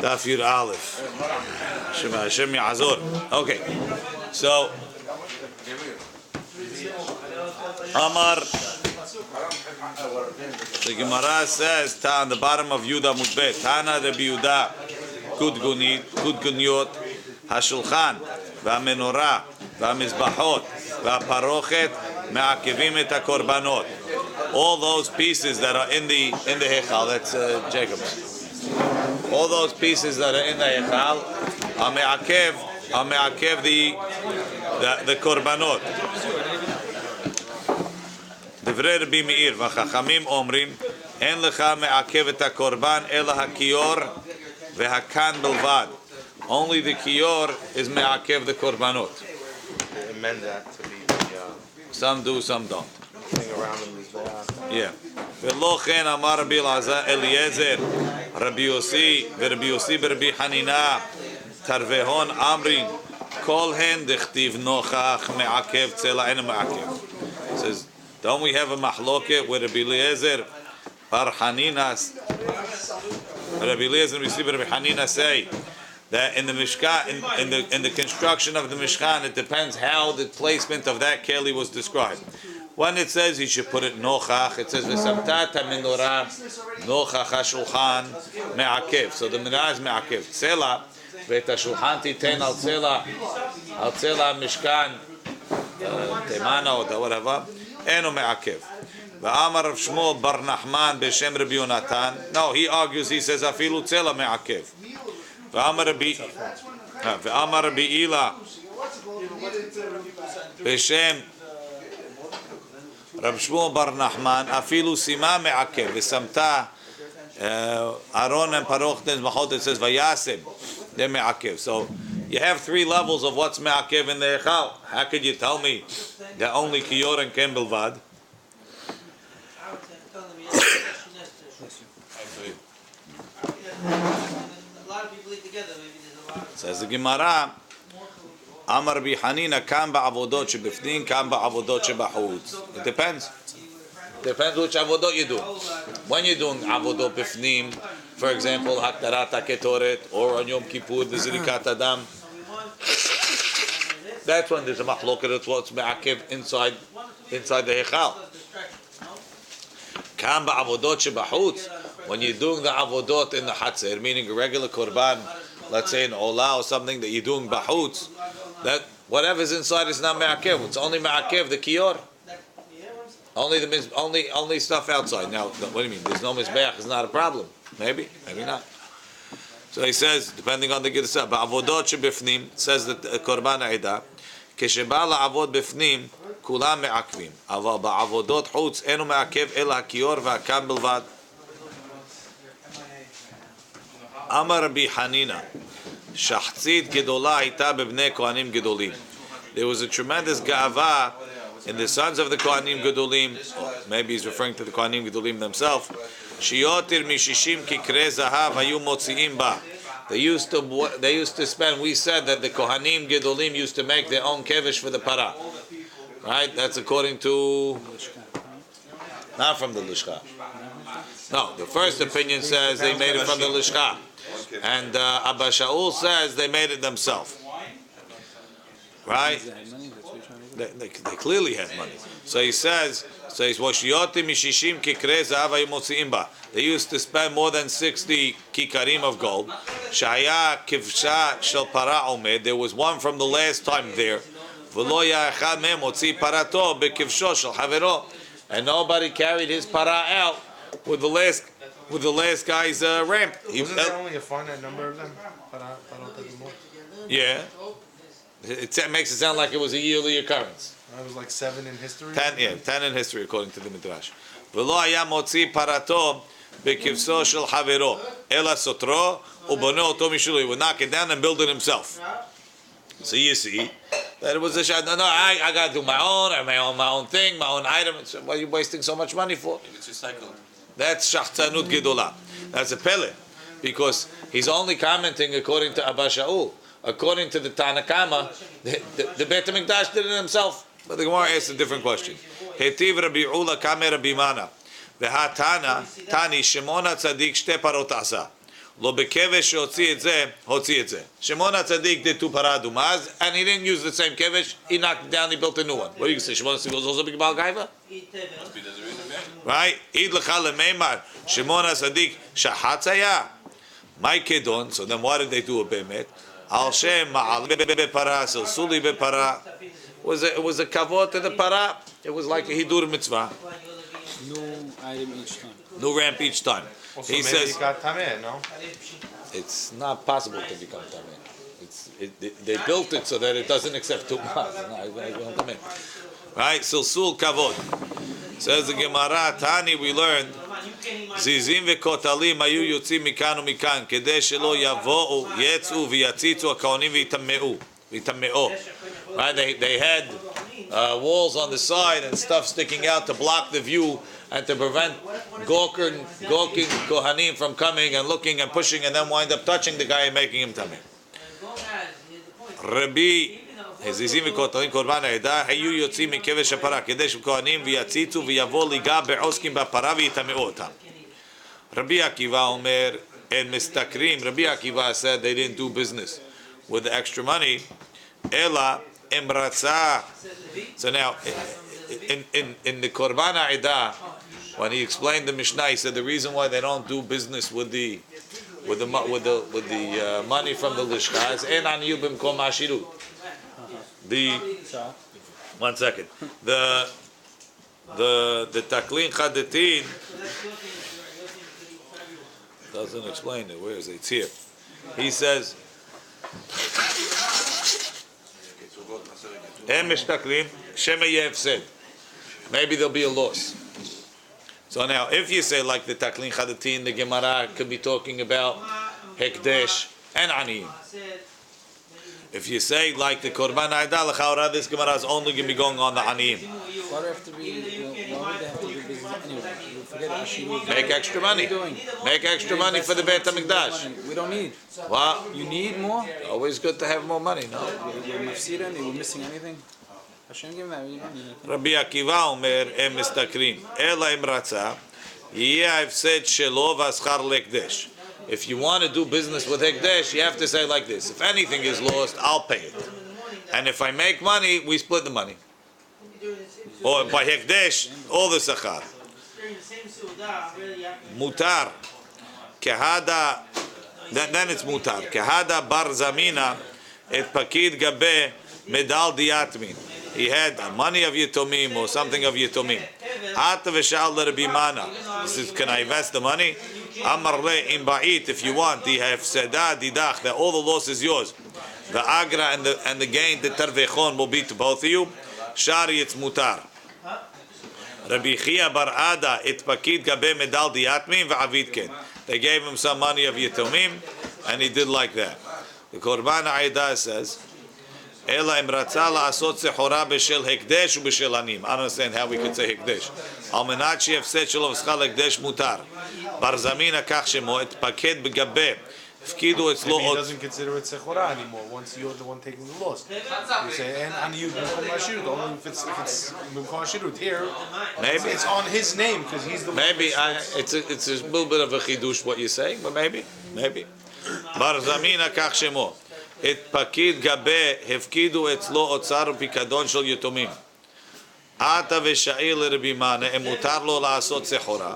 Daf Yud Aleph. Hashem Ya'azor. Okay, so Amar. The Gemara says on the bottom of Yuda Mudbet, Tana Rabbi Yuda, Kudgunyot, Hashulchan, VaMenorah, VaMizbachot, VaParochet, Me'akivim et HaKorbanot. All those pieces that are in the Hechal, that's Jacob's. All those pieces that are in the Hechal are Me'akev the Korbanot. דברי רבי מאיר והחכמים אומרים אין לך מעכב את הקורבן אלא הכיור והקן בלבד. Only the כיור is מעכב the קורבנות. Amend that to be some do, some don't. thing around them is bad. Yeah. ולא כן אמר רבי אליעזר רבי יוסי ורבי יוסי ברבי חנינה תרווהון אמרים כל הן דכתיב נוכח מעכב צלע אין מעכב. Says don't we have a mahloket where Rabbi Eliezer Bar Haninas, Rabbi Eliezer and Rabbi Hanina say that in the Mishkan, in the construction of the Mishkan, it depends how the placement of that keli was described. When it says he should put it nochach, it says v'samtat menorah nochach hashulchan me'akev. So the menorah is me'akev. Tzela v'et hashulchan titen al tzela Mishkan temana or whatever. Eno me'akev. V'amar Rav Shmuel bar Nachman b'shem Rabbi Yonatan. No, he argues. He says afilu tzela me'akev. V'amar Rabbi Ila b'shem Rav Shmuel bar Nachman afilu sima me'akev. V'samta Aaron and Parochten Machot. It says vayasem de me'akev. So you have three levels of what's me'akev in the Echal. How could you tell me that only Kiyor and Ken Bilvad? Says the Gemara, Amar Rabbi Hanina kam ba'avodot shebifnim, kam ba'avodot shebachutz. It depends. Depends which avodot you do. When you're doing avodot bifnim, for example, Haktarat HaKetoret, or on Yom Kippur, the Zirikat Adam, that's when there's a mahloket at what's me'akev inside the Hechal. Kam ba'avodot shebachutz, when you're doing the avodot in the Hatzer, meaning a regular korban, let's say an olah or something that you're doing bachutz, that whatever's inside is not me'akev. It's only me'akev the kiyor. Only stuff outside. Now, what do you mean? There's no mizbeach. It's not a problem. Maybe not. So he says, depending on the Girsah, ba'avodot shebifnim, says that korban ha'edah, כשבא לעבוד בפנים, כולם מעכבים. אבל בעבודות חוץ, אינו מעכב אלא הכיור והקן בלבד. אמר רבי חנינא, שחצית גדולה הייתה בבני כהנים גדולים. There was a tremendous ga'ava in the sons of the Kohanim Gedolim, or maybe he's referring to the Kohanim Gedolim themselves, שיותר מ-60 ככרי זהב היו מוציאים בה. They used to spend, we said that the Kohanim Gedolim used to make their own kevish for the para. Right? That's according to, not from the Lishcha. No, the first opinion says they made it from the Lishcha. And Abba Shaul says they made it themselves. Right? They clearly had money. So he says, they used to spend more than 60 kikarim of gold. There was one from the last time there. And nobody carried his para out with the last guy's ramp. Wasn't there only a finite number of them? Yeah. It makes it sound like it was a yearly occurrence. It was like 7 in history? 10 in history according to the Midrash. ולא היה מוציא פרתו בכבשו של חברו, אלא סותרו ובונה אותו משלו. He would knock it down and build it himself. So you see that it was a shad. No, I got to do my own thing, my own item. So why are you wasting so much money for? It's recycled. That's shachtanut gedolah. That's a pele, because he's only commenting according to Abba Shaul. According to the Tanakama, the Beit HaMikdash did it himself. But the Gemara asks a different question. Hetiv Rabbi Ula Kame Rabbi Mana. V'hatana Tani Shimona Tzadik Shte Parot Asa. Lo bekevesh sheotzi et ze, hotzi et ze. Shimon HaTzadik did 2 para adumaz, and he didn't use the same kevesh. He knocked it down, he built a new one. What do you say? Shimon HaTzadik was also big Baal Gaiva? Right? Id lecha lemeimar. Shimon HaTzadik shahatzaya. My kedon. So then why did they do a bemet? Al shem ma'al bepara, suli bepara. It was a kavod to the para. It was like a hidur mitzvah. New item each time. New ramp each time. Well, so He maybe says he got tameh, no? it's not possible to become tameh. They built it so that it doesn't accept tumah. Right? Silsul kavod. Says the Gemara, Tani, we learned זיזים וכותלים היו יוצאים מכאן ומכאן כדי שלא יבואו, יצאו ויציצו הכהנים ויטמאו. Right? They had walls on the side and stuff sticking out to block the view and to prevent gawking kohanim from coming and looking and pushing and then wind up touching the guy and making him tameh. Rabbi הזיזים וכותלים קורבן העדה היו יוצאים מכבש הפרה כדי שכהנים ויציצו ויבוא ליגע בעוסקים בפרה ויטמאו אותם. Rabbi Akiva אומר אין משתכרים. Rabbi Akiva said they didn't do business with the extra money אלא אם רצה. So now in the Korban HaEdah, when he explained the Mishnah, he said the reason why they don't do business with the money from the lishka is en aniyu b'mkom hashirut. One second. The taklin chadetin doesn't explain it. Where is it? It's here. He says, "Em mishtaklim shema yefsed." Maybe there'll be a loss. So now, if you say like the taklin chadetin, the Gemara could be talking about hekdesh and aniyim. If you say like the Korban HaEdah, l'chaora, this Gemara is only going to be going on the aniyim. Why would they have to do business anyway? Forget Ashirut. Make extra money. Make extra money for the Beit HaMikdash. We don't need. What? You need more? Always good to have more money, no? You're mafsira, you were missing anything? Hashem give them that. Rabbi Akiva omer, em mistakrim. Ela im ratza, yeh ha'efsed shelo v'aschar le'kdesh. If you want to do business with Hekdesh, you have to say like this: if anything is lost, I'll pay it, and if I make money, we split the money. Or by Hekdesh, all the sachar. Mutar, kehada. Then it's mutar. Kehada bar zamina et pakid gabe medal diatmin. He had money of Yitomim or something of Yitomim. Ata v'shal l'Rabbi Mana. He says, can I invest the money? Amar le im ba'it, if you want, the hefseda didach, that all the loss is yours. The agra and the gain, the tarvechon will be to both of you. Shari, it's mutar. Rabbi Chia bar Ada, it pakid gabe medal diatmin v'avid ken. They gave him some money of Yitomim, and he did like that. The Korban HaEdah says, Ela im ratza la'asot sechora b'shel hekdesh u'b'shel anim. I don't understand how we could say hekdesh. Al menat she'efsed shelo v'schal hekdesh mutar. Bar zamina kach shemo et paked b'gabe. Fkidu etzlo Maybe he ot. doesn't consider it sechora anymore once you're the one taking the loss. You say, and aniyu b'mkom hashirut. Only if it's b'mkom hashirut here. Maybe It's on his name because he's the one. maybe it's a little bit of a chidush what you're saying, but maybe. Bar zamina kach shemo. את פקיד גבה הפקידו אצלו אוצר ופיקדון של יתומים. עתה ושאיר לרבי מאנה, אם מותר לו לעשות סחורה.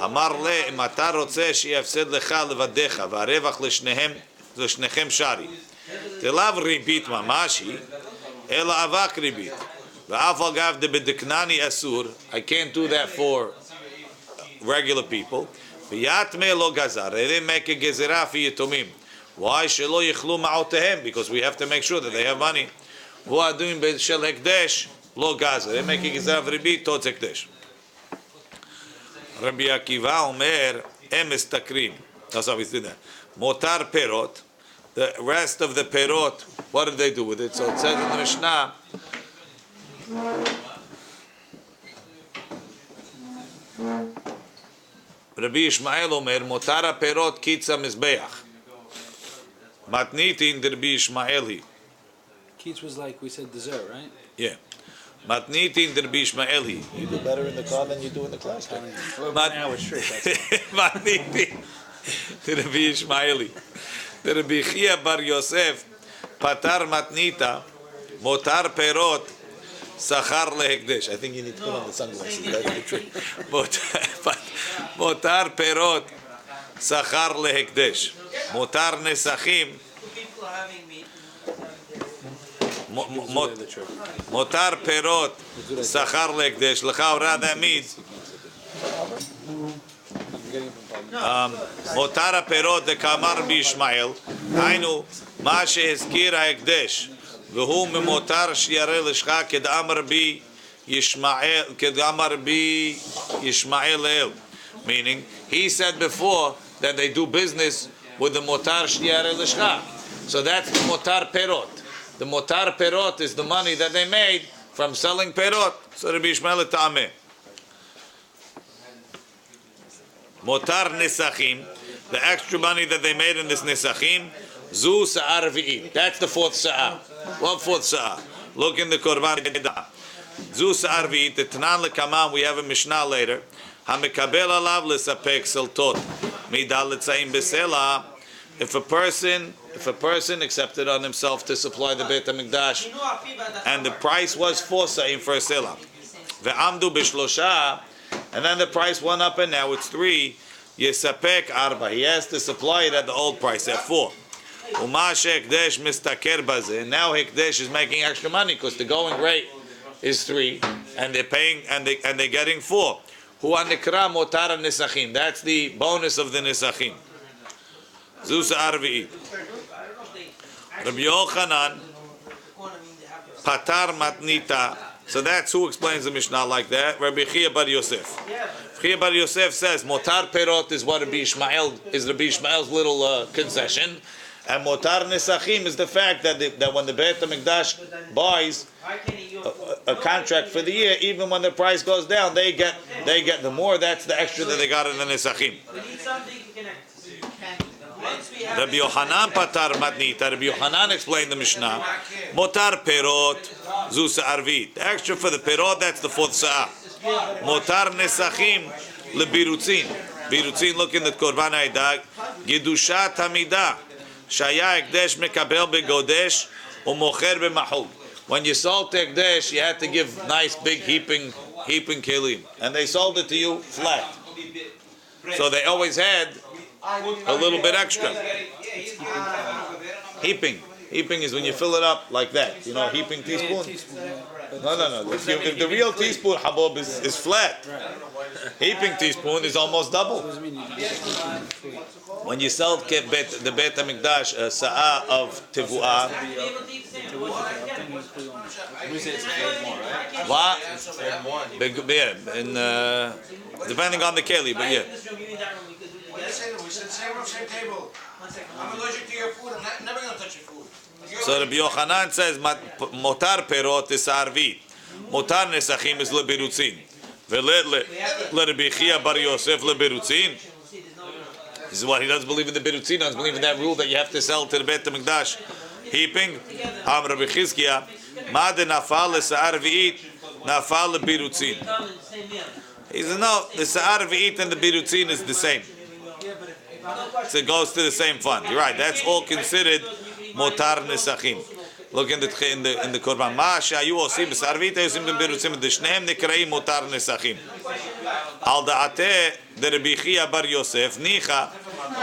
אמר לה, אם אתה רוצה שיפסד לך לבדיך, והרווח לשניכם שרי. תלאו ריבית ממש היא, אלא אבק ריבית. ואף אגב דבדקנני אסור, I can't do that for regular people. ויתמה לא גזר, they didn't make a גזירה for יתומים. Why shelo yichlu ma'otehem? Because we have to make sure that they have money. Who are doing shel hekdesh lo gaza? They're making gizav ribit tot hekdesh. Rabbi Akiva omer em estakrim. That's how we did that. Motar perot. The rest of the perot, what did they do with it? So it says in the Mishnah. Rabbi Ishmael omer motar perot kitza mizbeach. Matnitin derbi Ishmaeli. Keats was like we said dessert, right? Yeah. Matnitin derbi Ishmaeli. You do better in the car than you do in the class. An hour straight. That's Matnitin. the Rabbi Ishmaeli. The Rabbi Chia bar Yosef, patar matnita, motar perot, sachar lehekdesh. I think you need to put on the sunglasses. That's the trick. Motar perot, sachar lehekdesh. Motar nesachim. Motar perot, sachar lehekdesh. L'chaura that means. מותר הפירות דקאמר בישמעאל, היינו מה שהזכיר ההקדש, והוא ממותר שירא לשכה כדאמר בי ישמעאל לאל. Meaning, he said before that they do business with the motar שירא לשכה. So that's the motar perot. The motar perot is the money that they made from selling perot. So Rabbi Yishmael ta'ameh. Motar nesachim, the extra money that they made in this nesachim, zu sa'ar v'it. That's the fourth sa'ah. What fourth sa'ah? Look in the Korban Edah. Zu sa'ar v'it, the Tanan l'kamam, we have a Mishnah later. Hamekabel alav l'sapek seltot. Midal l'tzaim b'sela. If a person accepted on himself to supply the Beit HaMikdash, and the price was 4 sa'im for a selah. Ve'amdu b'shlosha, and then the price went up and now it's 3. Yesapek arba. He has to supply it at the old price at 4. Uma she'ekdesh mistaker bazeh. And now Hekdesh is making extra money because the going rate is 3, and they're paying and they're getting 4. Hu anikra motar nesachim. That's the bonus of the nesachim. Zusa arvi'it. Rabbi Yochanan patar matnita. So that's who explains the Mishnah like that. Rabbi Chia bar Yosef. Chia bar Yosef says motar perot is what Rabbi Ishmael's little concession, and motar nesachim is the fact that when the Beit HaMikdash buys a contract for the year, even when the price goes down, they get the more. That's the extra that they got in the nesachim. Rabbi Yochanan patar matnita. Rabbi Yochanan explained the Mishnah. Motar perot zusa arvit. The extra for the perot, that's the fourth sa'ah. Motar nesachim lebirutzin. Birutzin, look in the Korban Haidag. Gedushat hamida. Shaya ekdesh mekabel begodesh umocher b'mahug. When you sold to ekdesh, you had to give nice big heaping kelim, and they sold it to you flat. So they always had a little bit extra. Heaping is when you fill it up like that. You know, heaping teaspoon. No. If the real teaspoon habub is flat, heaping teaspoon is almost double. When you sell the Beit HaMikdash a sa'ah of tevuah, what? Yeah, depending on the keli, but yeah. We said same room, same table. I'm allergic to your food. I'm never going to touch your food. So Rabbi Yochanan says motar perot is arvit, motar nesachim is lebirutzin. Ve'le Rabbi Chia bar Yosef lebirutzin. This is what he doesn't believe in the birutzin. He doesn't believe in that rule that you have to sell to the Beit HaMikdash heaping. Am Rabbi Chizkiya ma de nafal le'sa'ar v'it nafal lebirutzin. He says no, the sa'ar v'it and the birutzin is the same. So it goes to the same fund. You're right. That's all considered motar nesachim. Look in the Korban. Ma shayu osim b'sarvita osim b'birutzim. The shneim nekraim motar nesachim. Al da'ateh the Rabbi Chia bar Yosef nicha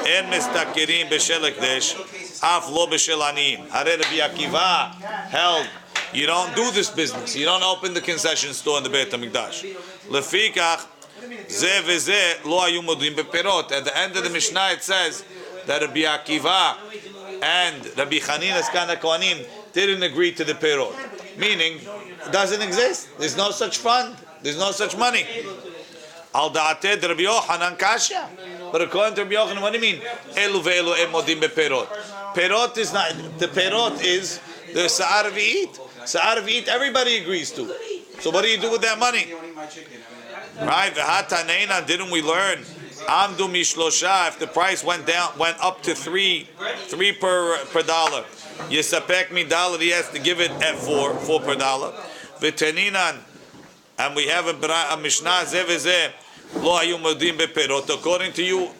en mistakirim b'shel ekdesh af lo b'shel aniyim. Hare Rabbi Akiva held you don't do this business. You don't open the concession store in the Beit HaMikdash. Lefikach Ze v'ze lo hayu modim beperot. At the end of the Mishnah it says that Rabbi Akiva and Rabbi Chanina Skana Kohanim didn't agree to the perot. Meaning, it doesn't exist. There's no such fund. There's no such money. Al da'ateh Rabbi Yochanan kasha. But according to Rabbi Yochanan, what do you mean? Elu ve'elu em modim beperot. Perot is not, the perot is the sa'ar v'it. Sa'ar v'it everybody agrees to. So what do you do with that money? Right, v'hataneina, didn't we learn? Amdu mishlosha, if the price went up to 3 per dollar. Yesapek mi dollar, he has to give it at 4 per dollar. V'teninan, and we have a Mishnah ze v'ze lo hayu modim beperot. According to you,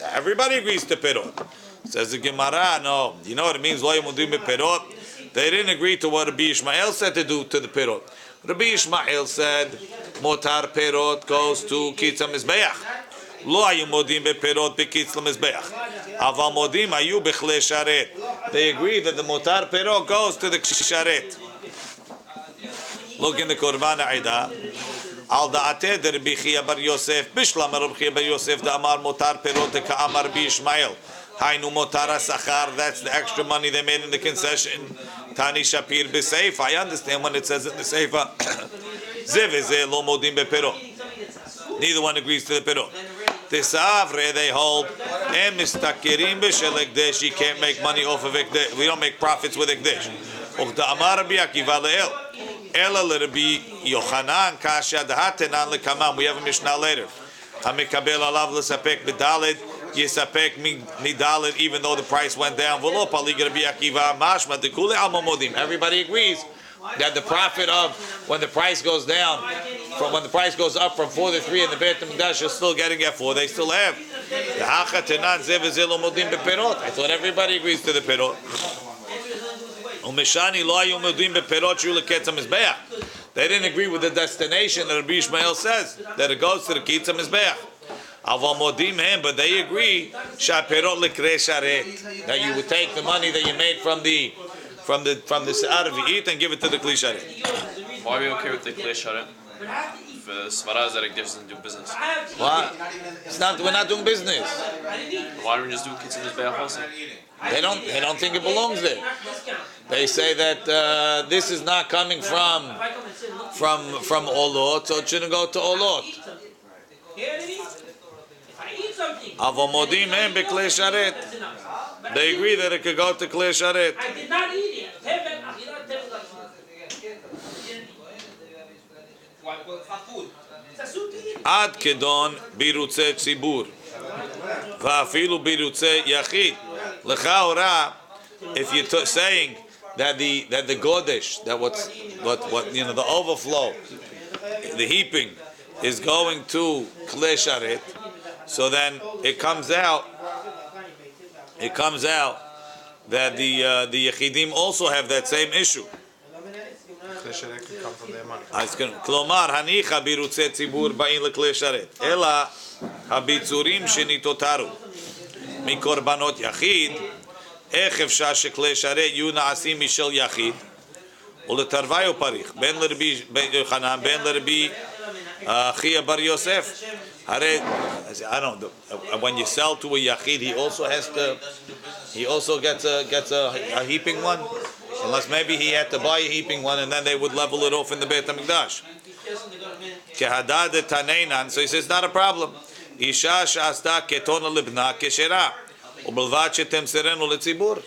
Everybody agrees to perot. Says the Gemara, no. You know what it means? Lo yamudim beperot. They didn't agree to what Rabbi Ishmael said to do to the perot. Rabbi Ishmael said, motar perot goes to kitza mizbeach. Lo ayu modim beperot bekitz lemizbeach. Aval modim ayu bechle sharet. They agree that the motar perot goes to the sharet. Look in the Korban Aida. Al da'ateh de Rabbi Chia bar Yosef. Bishlam Rabbi Chia bar Yosef da amar motar perot de ka'amar Rabbi Ishmael. Hainu motar asachar. That's the extra money they made in the concession. Tani Shapir b'Seifa. I understand when it says in the Seifa. Zev v'zeh lo modim beperot. Neither one agrees to the perot. Tesavre they hold. Em mistakirim b'shel ekdesh. You can't make money off of ekdesh. We don't make profits with ekdesh. Uchta amar Rabbi Akiva le'el. Ela l'Rabbi Yochanan kasha d'hatenan lekamam. We have a Mishnah later. Hamikabel alav l'sapek b'daled yisapek midaled. Even though the price went down. V'lo palig Rabbi Akiva mashma dekule al momodim. Everybody agrees that the profit of when the price goes down, from when the price goes up from 4 to 3, and the Beit HaMikdash is still getting at 4, they still have. I thought everybody agrees to the perot. They didn't agree with the destination that Rabbi Ishmael says, that it goes to the Kitza Mizbeach. But they agree that you would take the money that you made from the Se'ar V'it and give it to the Kli Sharet. Why are we okay with the Kli Sharet? If Svara is that it doesn't do business. What? We're not doing business. Why don't we just do Kitza Mizbeach also? They don't think it belongs there. They say that this is not coming from Olot, so it shouldn't go to Olot. Avomodim hem beklei sharet. They agree that it could go to klei sharet. I did not eat it. Ad kedon birutze tzibur, va'afilu birutze yachid. Lechaora, if you're saying that the godesh, that what the overflow, the heaping is going to klei sharet, so then it comes out that the Yechidim also have that same issue. Klomar hanicha birutze tzibur ba'in leklei sharet. Ela habitzurim shenitotaru mikorbanot yachid. Ech efshar sheklei sharet yu na'asim mishel yachid uletarvayu parich ben l'Rabbi Yochanan ben l'Rabbi Chia bar Yosef. I don't know. When you sell to a yachid, he also gets a heaping one, unless maybe he had to buy a heaping one and then they would level it off in the Beit HaMikdash. Kehadad taneinan. So he says not a problem. Isha she'asta ketona libna keshera ubelvad shetemserenu letzibur.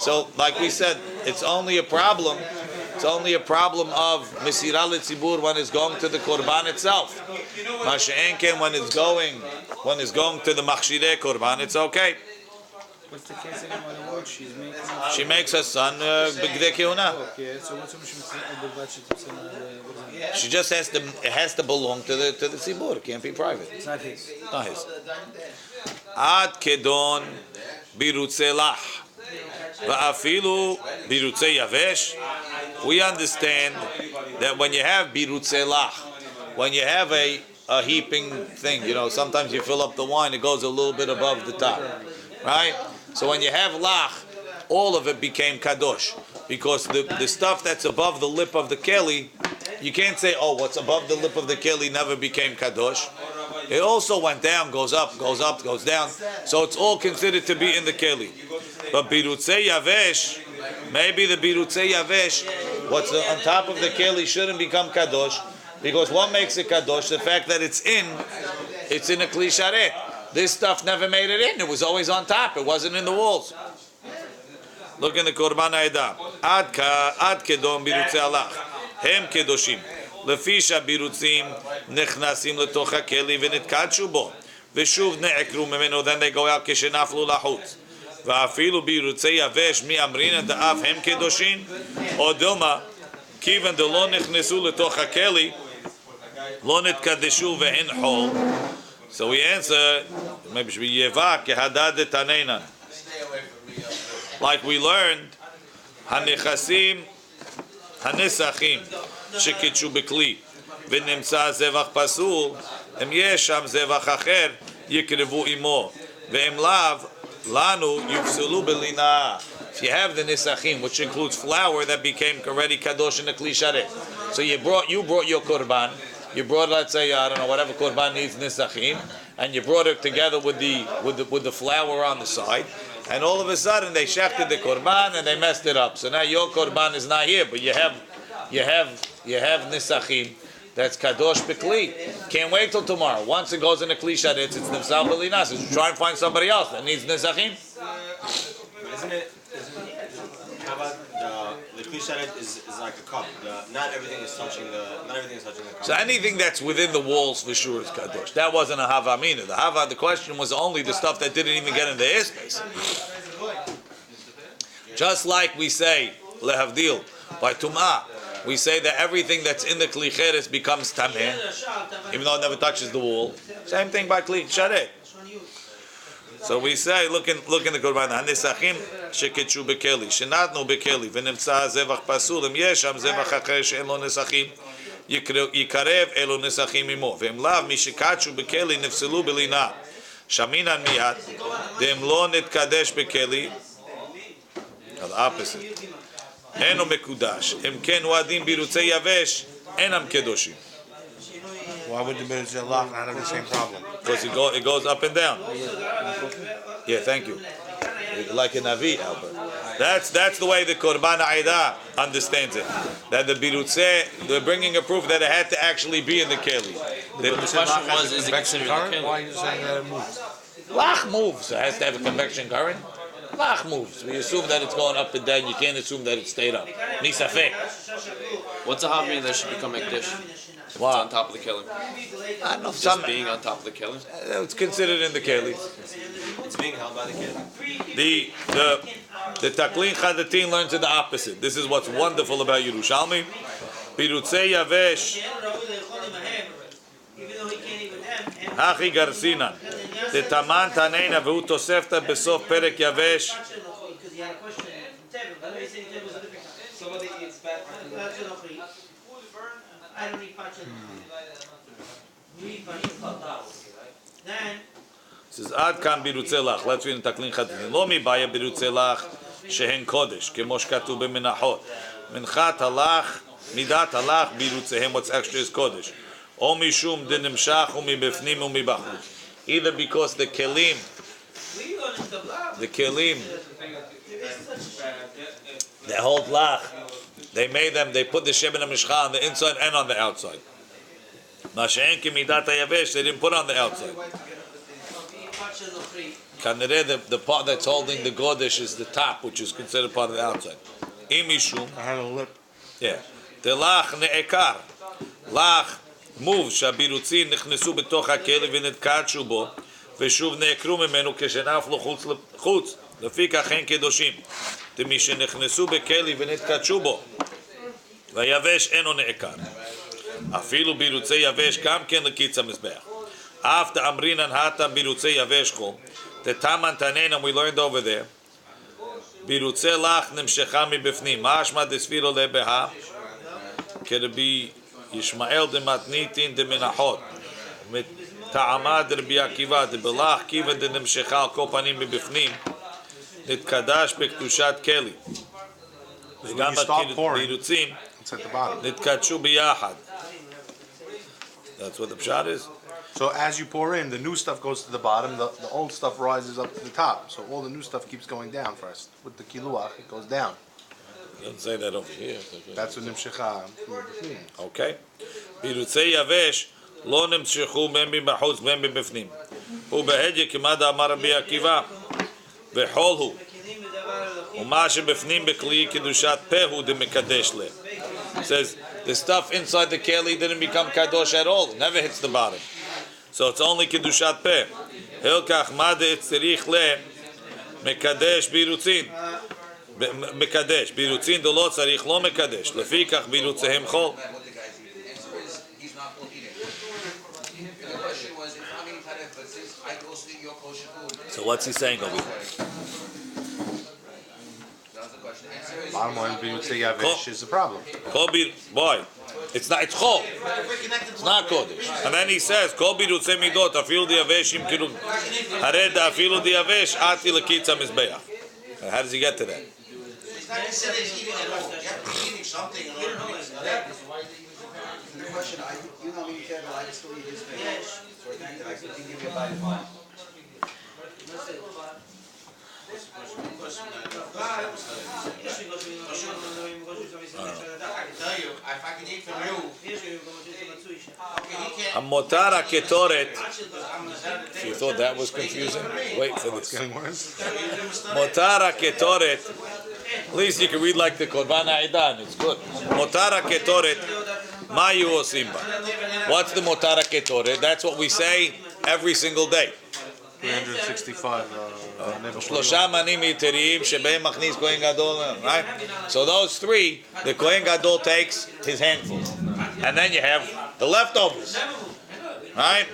So, like we said, it's only a problem. It's only a problem of Mesirah L'Tzibur when it's going to the Korban itself. Masha'enken when it's going to the Machshireh Korban, it's okay. What's the case again on the word she's making? She makes her son B'gdei Kehuna. Okay, so what's She just has to belong to the Tzibur. It can't be private. It's not his. Not his. Ad kedon birutze lach. Va'afilu birutze yavesh. We understand that when you have birutze lach, when you have a heaping thing, sometimes you fill up the wine, it goes a little bit above the top, right? So when you have lach, all of it became kadosh, because the stuff that's above the lip of the keli, you can't say, what's above the lip of the keli never became kadosh. It also went down, goes up, goes down. So it's all considered to be in the keli. But birutze yavesh, maybe the birutze yavesh, what's on top of the keli shouldn't become kadosh, because what makes it kadosh? The fact that it's in a kli sharet. This stuff never made it in. It was always on top. It wasn't in the walls. Look in the Korban Ha'edah. Ad kedom birutze alach. Hem kedoshim. Lefisha birutzim nechnasim letoch hakeli v'nitkadshu bo. V'shuv ne'ekru memeno. Then they go out kishenaflu lachutz. Va'afilu birutze yavesh mi amrin da'af hem kedoshin. O dilma kivan delo nechnesu letoch hakeli lo nitkadeshu ve'en hol. So we answer, maybe it should be Yeva kehadad taneinan. Stay away from me. Like we learned, Hanechasim, Hanesachim, Shekitshu Bekli, V'nimtza Zevach Pasul, Em Yesh Sham Zevach Acher, Yikrevu Imo, Ve'em Lav, Lanu Yufsulu Belina. If you have the Nesachim, which includes flour that became already Kadosh in the Kli Sharet. So you brought your Korban, you brought, let's say, I don't know, whatever Korban needs Nesachim, and you brought it together with the flour on the side. And all of a sudden they shechted the korban and they messed it up. So now your korban is not here, but you have nisachim. That's kadosh bekli. Can't wait till tomorrow. Once it goes in a kli sharetz, it's nimsal b'linas. So try and find somebody else that needs nisachim. Isn't it? How about the kli sharet is like a cup. Not everything is touching the cup. So anything that's within the walls for sure is kadosh. That wasn't a havamina. The question was only the stuff that didn't even get in the airspace. Just like we say lehavdil by tumah, we say that everything that's in the kli cheres becomes tameh, even though it never touches the wall. Same thing by kli sharet. So we say, look in the Korban. Hanesachim sheketshu bekeli, shenatnu bekeli, v'nemtza zevach pasul, im yesh sham zevach acher she'en lo nesachim, yikarev elo nesachim imo, v'em lav mishikatshu bekeli nefselu belina, shaminan miyat, v'em lo netkadesh bekeli, the opposite. Eno mekudash, im ken uadim birutzei yavesh, enam kedoshim. Why would the Mitzvah not have the same problem? Because it goes up and down. Yeah, thank you. Like a Navi, Albert. That's the way the Korban Aidah understands it. That the Birutzeh, they're bringing a proof that it had to actually be in the Keli. The question was, is it considered a Why Keli? are you saying that it moves? Lach moves. So it has to have a convection current. Lach moves. We assume that it's going up and down. You can't assume that it stayed up. Nisafeh. What's a Haber that should become Ekdish? It's on top of the Kelim. I don't know. Just being on top of the Kelim. It's considered in the Keli. It's being held by the kid. The Taklin Chadatin learns it the opposite. This is what's wonderful about Yerushalmi. Birutzei Yavesh Hachi Garsinan the Taman Taneina V'hu Tosefta Besof Perek Yavesh says Ad Kan Birutzei Lach. Let's read in Taklin Chadatin. Lo mi baya Birutzei Lach shehen Kodesh Kemo shkatu b'menachot Minchat Halach Midat Halach Birutzehem. What's extra is Kodesh. O mishum denimshach umibefnim umibachut. Either because the kelim, they hold lach, they made them, they put the sheben hamishcha on the inside and on the outside. Masha'en ki midat hayavesh, they didn't put on the outside. Kanere, the part that's holding the godesh is the top, which is considered part of the outside. Imishum, I had a lip. yeah, the lach ne'ekar, lach. מוב שהבירוצים נכנסו בתוך הכלב ונתקדשו בו ושוב נעקרו ממנו כשנפלו חוץ לפיכך הם קדושים דמי שנכנסו בכלב ונתקדשו בו והיבש אינו נעקר אפילו בירוצי יבש גם כן לקיץ המזבח אף תאמרינן הטה בירוצי יבש חום תתמן תנינם we learned over there בירוצי לך נמשכה מבפנים מה אשמה דספירו לבאה כרבי ישמעאל דמתניתין דמנחות מטעמה דרבי עקיבא דבלח קיבא דנמשכה על כל פנים מבפנים נתקדש בקדושת כלי וגם בירוצים נתקדשו ביחד. That's what the pshat is. So as you pour in, the new stuff goes to the bottom, the old stuff rises up to the top. So all the new stuff keeps going down first. With the kiluach, it goes down. Doesn't say that over here. That's what nimshecha. Okay. בירוצי יבש לא נמשכו בין מבחוץ בין מבפנים. ובהדיה כמעט אמר רבי עקיבא וחול הוא ומה שבפנים בכלי קדושת פה הוא דמקדש לה. It says the stuff inside the keli didn't become kadosh at all. It never hits the bottom. So it's only kedushat peh. Hilkach ma de'etzirich le mekadesh birutzin. מקדש, בירוצין דלא צריך לא מקדש, לפיכך בירוציהם חול. So what's he saying over here? Bottom line, we would say Yavish is a problem. Kobi, boy, it's not. It's chol. It's not kodesh. And then he says, "Kobi rutzei midot afilu diaveshim kilu hared afilu diavesh ati lekitza mizbeach." How does he get to that? It's not considered eating at all. You have to be eating something in order to mix it. The question, you know me, Kevin, I still eat his fish. So I can give you a bite of mine. If I can eat from you, Hamotar haketoret. You thought that was confusing? Wait for this. Getting worse. Motar haketoret. At least you can read like the Korban Haidan. It's good. Motar haketoret. Mayu osimba. What's the motar haketoret? That's what we say every single day. 365. Shlosha manim yiterim shebeim machnis kohen gadol. Right. So those three, the kohen gadol takes his handfuls, and then you have the leftovers. Right.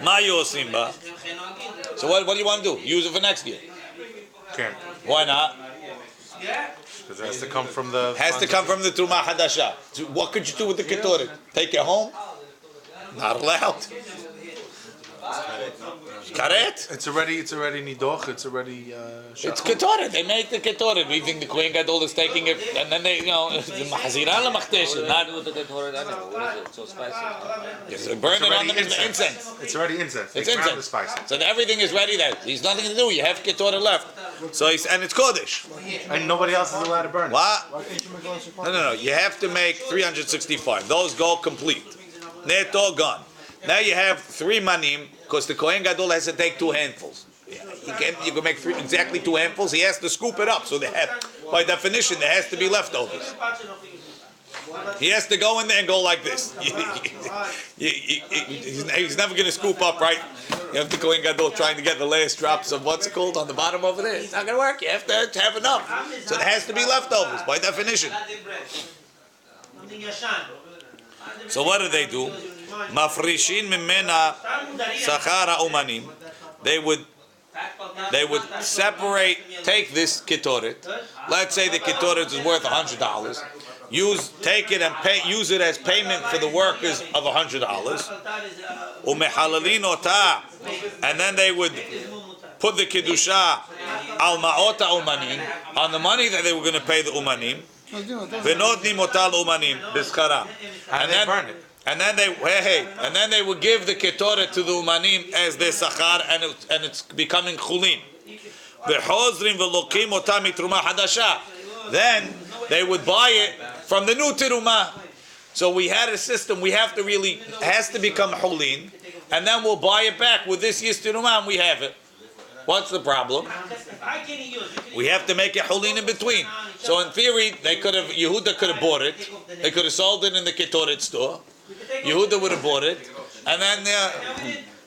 Mayu osimba. So what do you want to do? Use it for next year. Can't. Why not? Because it has to come from the... Has to come from the Truma Hadasha. So what could you do with the Ketoret? Take it home? Not allowed. Karet? It's already nidoch. It's already. It's Ketoret. They make the Ketoret. We think the Kohen Gadol is taking it, and then they, the Mahazira Lamachtesh. Not What do the Ketoret anyway? What is it? So spicy. yes, burn it on them as the incense. It's already incense. It's They ground incense. the spices. So everything is ready there. There's nothing to do. You have Ketoret left. So and it's Kodesh. And nobody else is allowed to burn it. What? No. You have to make 365. Those go complete. Neto gone. Now you have 3 manim, because the Kohen Gadol has to take 2 handfuls. You can make exactly 2 handfuls. He has to scoop it up, so they have, by definition, there has to be leftovers. He has to go in there and go like this. He's never going to scoop up, right? You have the Kohen Gadol trying to get the last drops of what's it called on the bottom over there. It's not going to work. You have to have enough. So there has to be leftovers, by definition. So what do? Mafrishin mimena sachara umanim. They would separate, take this ketoret. Let's say the ketoret is worth $100. Take it and use it as payment for the workers of $100. Umehalalin ota, and then they would put the kedusha al ma'ota umanim, on the money that they were going to pay the umanim. V'notnim otal umanim b'scharam, and then burn it. And then they would give the ketoret to the umanim as their sachar, and it's becoming chulin. V'chozrim v'lokim otam mitruma hadasha. Then they would buy it from the new teruma. So we had a system. We have to has to become chulin, and then we'll buy it back with this year's teruma, and we have it. What's the problem? We have to make a chulin in between. So in theory, Yehuda could have bought it. They could have sold it in the ketoret store. Yehuda would have bought it, and then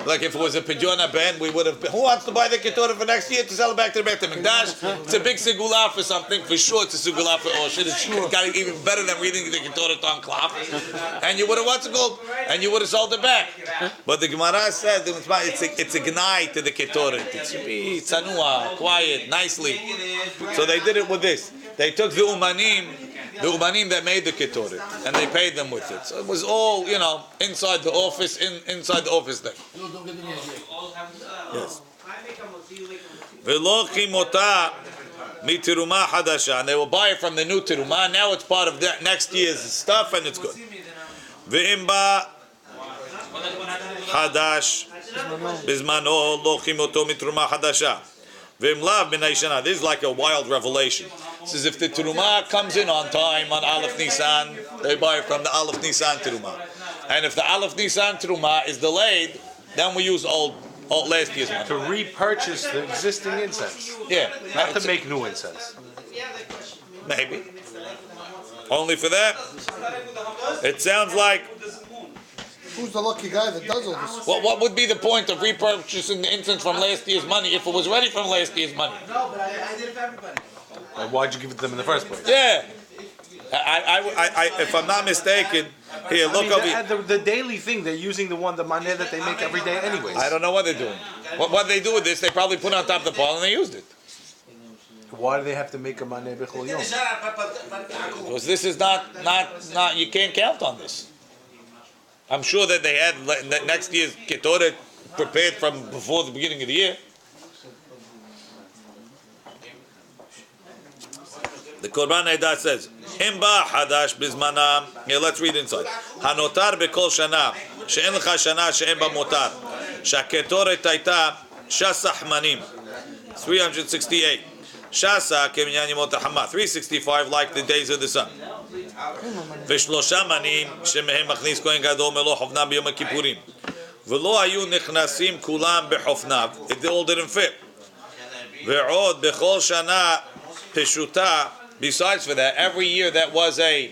like if it was a Pidyon Ben, we would have. Who wants to buy the ketoret for next year to sell it back to the Beit HaMikdash? It's a big segula for something. For sure, it's a segula for Oshid. It's got it even better than reading the ketoret on cloth. And you would have and you would have sold it back. But the Gemara said it's a gnai to the ketoret. It should be tzanua, quiet, nicely. So they did it with this. They took the umanim that made the ketoret, and they paid them with it. So it was all, inside the office, inside the office there. Yes. V'lo chimota mitiruma hadasha, and they will buy it from the new tiruma. Now it's part of that next year's stuff, and it's good. V'imba hadash bizmano lo chimoto mitiruma hadasha. V'imlav b'nayshana. This is like a wild revelation. This is if the teruma comes in on time on Aleph Nisan, they buy it from the Aleph Nisan teruma. And if the Aleph Nisan teruma is delayed, then we use old last year's money. To repurchase the existing incense. Yeah. Not to make new incense. Maybe. Only for that? It sounds like... Who's the lucky guy that does all this? What would be the point of repurchasing the incense from last year's money if it was ready from last year's money? No, but I did it for everybody. And why'd you give it to them in the first place? Yeah. I if I'm not mistaken, here, look over here. The daily thing, they're using the maneh that they make every day anyways. I don't know what they're doing. What they do with this, they probably put it on top of the pile and they used it. Why do they have to make a maneh b'chol yom? Because this is not. You can't count on this. I'm sure that they had next year's ketoret prepared from before the beginning of the year. The Korban Eidah says, "Imba hadash bizmanam." Here, let's read inside. Hanotar bekol shana she'en lecha shana she'en ba motar shaketoret hayta shasah manim 368 shasa keminyan yemot hama 365 like the days of the sun. V'shlosha manim shemehem machnis kohen gadol melo hofnav b'yom kippurim v'lo hayu nichnasim kulam b'hofnav. It all didn't fit. Ve'od bechol shana peshuta. Besides for that, every year that was a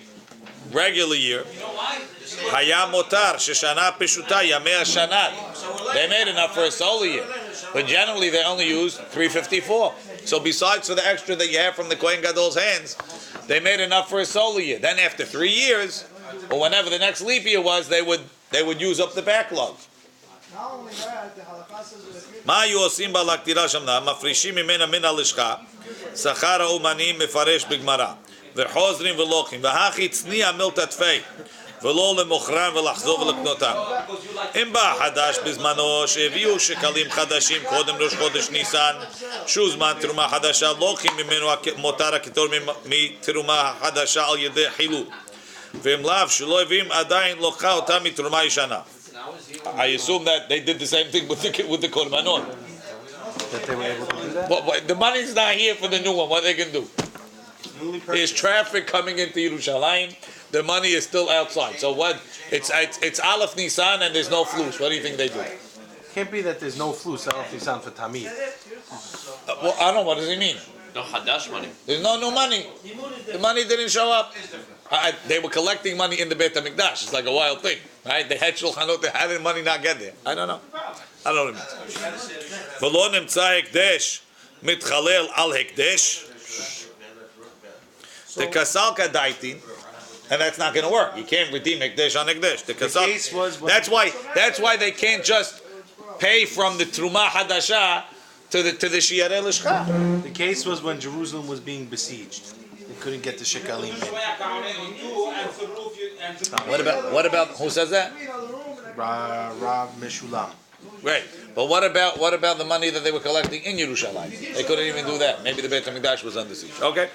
regular year, Hayam Motar, Sheshana Peshuta, Yamea Shanat. They made enough for a solar year. But generally they only used 354. So besides for the extra that you have from the Kohen Gadol's hands, they made enough for a solar year. Then after 3 years, or whenever the next leap year was, they would use up the backlog. מה היו עושים בה לקטירה שמנה? מפרישים ממנה מן הלשכה שכר האומנים מפרש בגמרא וחוזרים ולוקחים והכי צניע מלתתפי ולא למוכרם ולחזור ולקנותם. אם בא חדש בזמנו שהביאו שקלים חדשים קודם ראש חודש ניסן שהוא זמן תרומה חדשה לוקחים ממנו מותר הכתור מתרומה החדשה על ידי חילול ואם לאו שלא הביאים עדיין לוקחה אותה מתרומה ישנה. I assume that they did the same thing with the korbanot. That they were able to do that? But the money's not here for the new one. What they can do? There's traffic coming into Yerushalayim. The money is still outside. So what? It's Aleph Nisan and there's no flus. What do you think they do? Can't be that there's no flus Aleph Nisan for Tamid. Well, I don't know. What does he mean? No hadash money. There's no money. The money didn't show up. They were collecting money in the Beit HaMikdash. It's like a wild thing, right? They had shulchanot. How did money not get there? I don't know. I don't know what it means. V'lo nimtza hekdesh mitchalel al hekdesh tekasal kadaitin, and that's not going to work. You can't redeem hekdesh on hekdesh. That's why they can't just pay from the truma hadasha to the shiarei lishcha. The case was when Jerusalem was being besieged. They couldn't get the Shekalim in. What about who says that? Rav Meshulam. Right, but what about the money that they were collecting in Yerushalayim? They couldn't even do that. Maybe the Beit HaMikdash was under siege. Okay.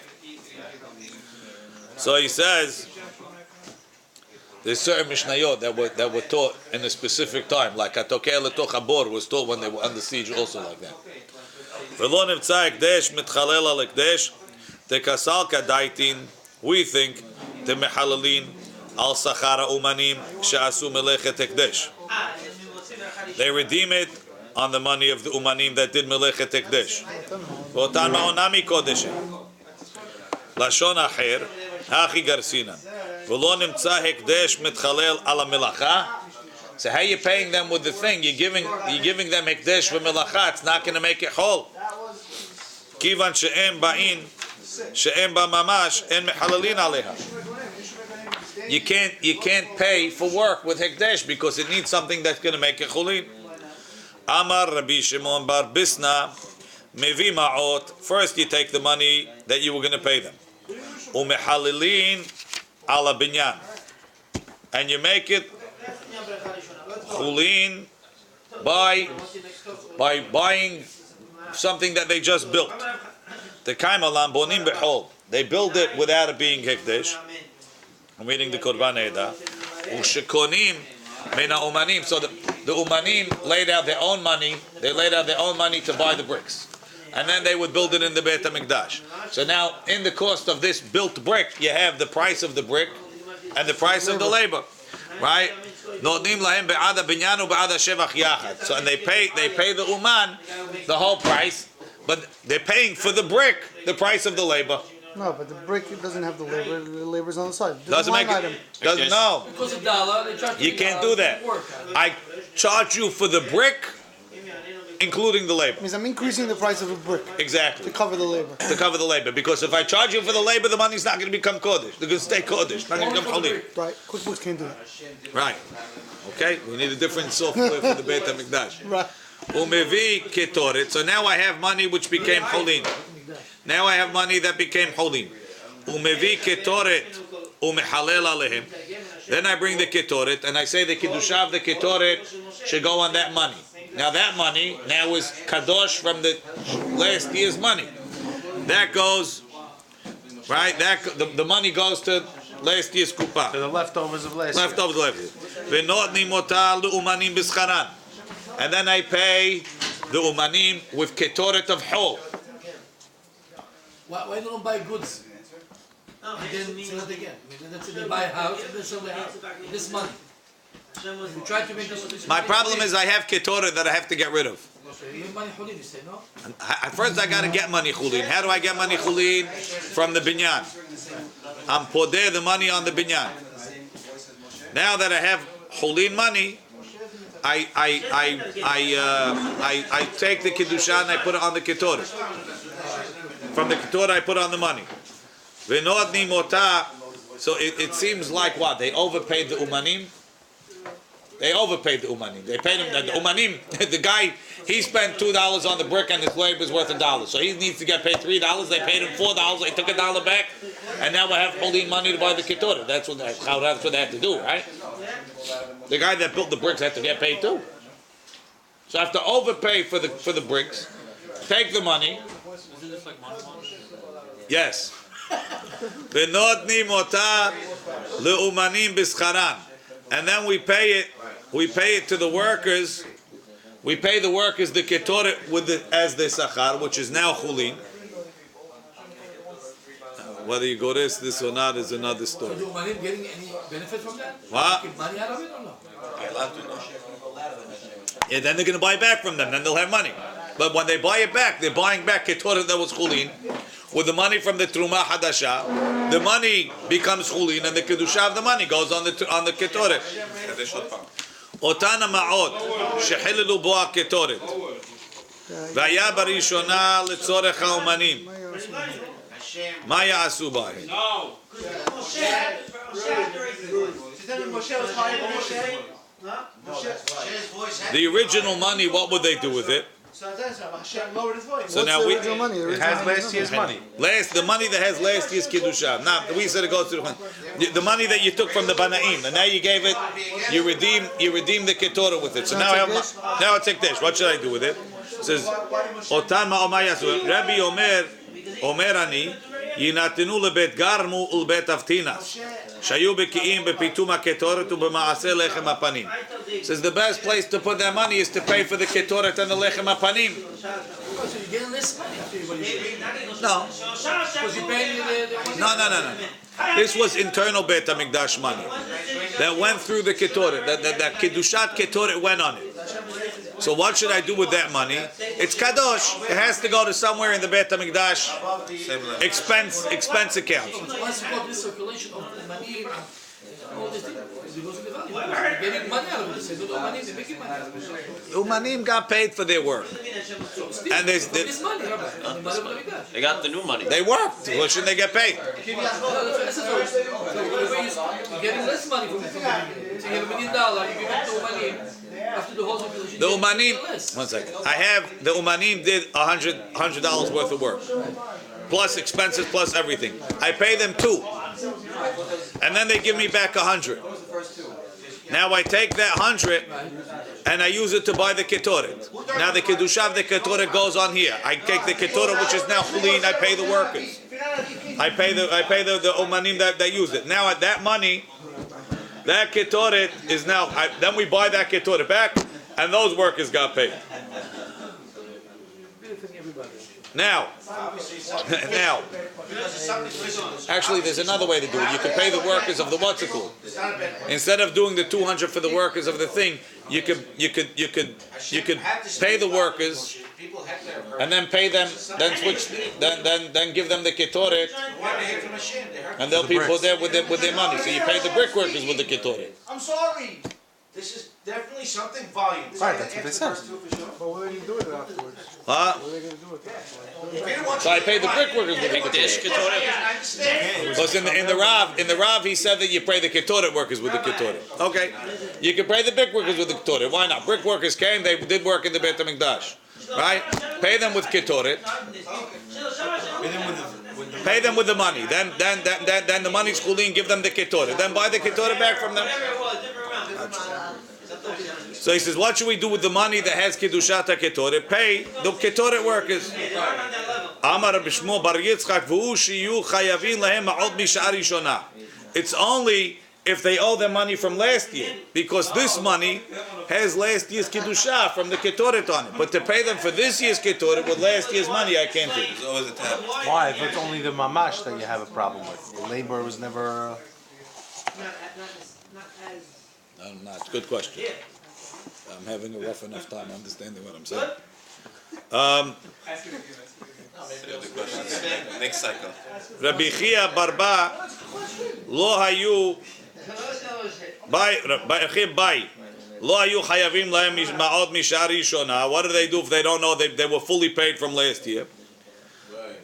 So he says there's certain mishnayot that were taught in a specific time, like Hatokeh letoch Haber was taught when they were under siege, also like that. V'lo nimtza hekdesh mitchalel al hekdesh tekasal kadaitin. We think the mehalalin al sachara umanim she'asu melechet hekdesh. They redeem it on the money of the umanim that did melechet hekdesh. V'otan ma'onami kodeshem. Lashon acher hachi garsina. V'lo nimtza hekdesh mitchalel ala melacha. So how you paying them with the thing? You're giving them hekdesh v'melacha. It's not going to make it whole. Kivan she'em ba'in she'em ba mamash en mehalalin aleha. You can't pay for work with hekdesh because it needs something that's going to make it chulin. Amar Rabbi Shimon bar Bisna mevi ma'ot. First you take the money that you were going to pay them. Umehalilin ala binyan. And you make it chulin by buying something that they just built. The kaimalam bonim behol. They build it without it being hekdesh. I'm reading the Korban Eidah. Ushekonim mena umanim. So the umanim laid out their own money. They laid out their own money to buy the bricks, and then they would build it in the Beit HaMikdash. So now, in the cost of this built brick, you have the price of the brick and the price of the labor, right? Notnim lahem be'ada binyan u'be'ada shevach yachad. So and they pay the uman the whole price, but they're paying for the brick the price of the labor. No, but the brick doesn't have the labor. The labor's on the side. Doesn't make it. Doesn't no. Because of dollar, they charge You can't do that. I charge you for the brick, including the labor. Means I'm increasing the price of a brick Exactly. to cover the labor. To cover the labor, because if I charge you for the labor, the money's not going to become kodesh. They're going to stay kodesh. Not going to become holy. Right. QuickBooks can't do that. Right. Okay. We need a different software for the Beit HaMikdash. Right. Umevi ketoret. So now I have money which became cholin. Now I have money that became cholin. Umevi ketoret umehalel alehem. Then I bring the ketoret and I say the kiddusha of the ketoret should go on that money. Now that money now is kadosh from the last year's money. That goes, right? That the money goes to last year's kupa. To the leftovers of last year. Leftovers left. V'notni motal umanim b'scharan. And then I pay the umanim with ketoret of hol. Why don't buy goods? And then sell it again. I mean, that's it. They buy a house and then sell the house. This money. You try to make this. My problem is I have ketoret that I have to get rid of. You have money chulin, you say, no? At first I got to get money chulin. How do I get money chulin? From the binyan. I'm podeh the money on the binyan. Now that I have chulin money, I take the kiddusha and I put it on the ketoret. From the ketoret I put on the money. V'nodni mota. So it seems like what? They overpaid the umanim. They overpaid the umanim. They paid him the umanim. The guy, he spent $2 on the brick and his labor is worth $1. So he needs to get paid $3. They paid him $4. They took $1 back, and now we have holding money to buy the ketoret. That's what they have to do, right? The guy that built the bricks had to get paid too. So I have to overpay for the bricks, take the money. Yes. V'notni mota leumanim b'scharan, and then we pay it to the workers. We pay the workers the ketoret as the sachar, which is now chulin. Whether you go this or not is another story. So do umanim getting any benefit from that? What? Get money out of it or no? Yeah, then they're going to buy back from them. Then they'll have money. But when they buy it back, they're buying back ketoret that was chulin with the money from the truma hadasha. The money becomes chulin, and the kedusha of the money goes on the ketoret. אותן המעות שחיללו בו הקטורת והיה בראשונה לצורך האומנים מה יעשו בהם? The original money, what would they do with it? So now the original money? It has last year's money. The money that has last year's kiddusha. Now we said it goes to the money that you took from the banaim, and now you gave it. You redeem the ketoret with it. So now I take this. What should I do with it? It says, "Otan ma'omayasu." Rabbi Omer ani yinatenu lebet garmu ulbet avtinas shayu bekiim bepitum haketoret ubemaaseh lechem hapanim. Says the best place to put their money is to pay for the ketoret and the lechem hapanim. So you're getting less money after what you do. No. Because you're paying the money. No. This was internal Beit HaMikdash money that went through the ketoret. That kiddushat ketoret went on it. So what should I do with that money? It's kadosh. It has to go to somewhere in the Beit HaMikdash expense account. Once you got this circulation of the money and all this thing, it goes to the value. You're getting money out of it. They say, no, money, they're making money out of it. Umanim got paid for their work. And This money, Rabbi, the money of the Mikdash. They got the new money. they worked. Well, shouldn't they get paid? No, that's what I said. So you're getting less money from the beginning. So you have $1 million, you give it to money. After the whole circulation, The Umanim, one second. The Umanim did $100 worth of work. Plus expenses, plus everything. I pay them $2. And then they give me back $100. Now I take that $100 and I use it to buy the ketoret. Now the kedusha of the ketoret goes on here. I take the ketoret, which is now chulin. I pay the workers. I pay the Umanim that use it. Now that money, that ketoret is now. Then we buy that ketoret back, and those workers got paid. Now, actually, there's another way to do it. You could pay the workers of the what's it called. Instead of doing the 200 for the workers of the thing, you could pay the workers and then pay them, then give them the ketoret, and they'll be put there with their money. So you pay the brick workers with the ketoret. I'm sorry. This is definitely something volume. Right, that's what they said. But what are they gonna do with it afterwards? Huh? What are they gonna do with it? If you don't want So I to paid the buy brick it, workers with the Dish ketoret. ketoret. I understand. Because in the Rav, he said that you pay the ketoret workers with the ketoret. Okay, you can pay the brick workers with the ketoret. Why not? Brick workers came; they did work in the Beit Hamikdash, right? Pay them with ketoret. Pay them with the money. Then the money's chulin. Give them the ketoret. Then buy the ketoret back from them. So he says, what should we do with the money that has Kiddushat HaKetoret? Pay the Ketoret workers. Amar Rabbi Shmuel bar Yitzchak v'hu shiyu chayavin lahem ma'od mish'ar rishona. It's only if they owe them money from last year, because this money has last year's Kiddushat from the Ketoret on it. But to pay them for this year's Ketoret with last year's money, I can't do. There's always a tab. Why? If it's only the mamash that you have a problem with. The labor was never... No, it's a good question. I'm having a rough enough time understanding what I'm saying. Next cycle. Rabbi Chia Barba lo hayu bai lo hayu chayavim lahem ma'od mish'ar rishona. What do they do if they don't know they were fully paid from last year?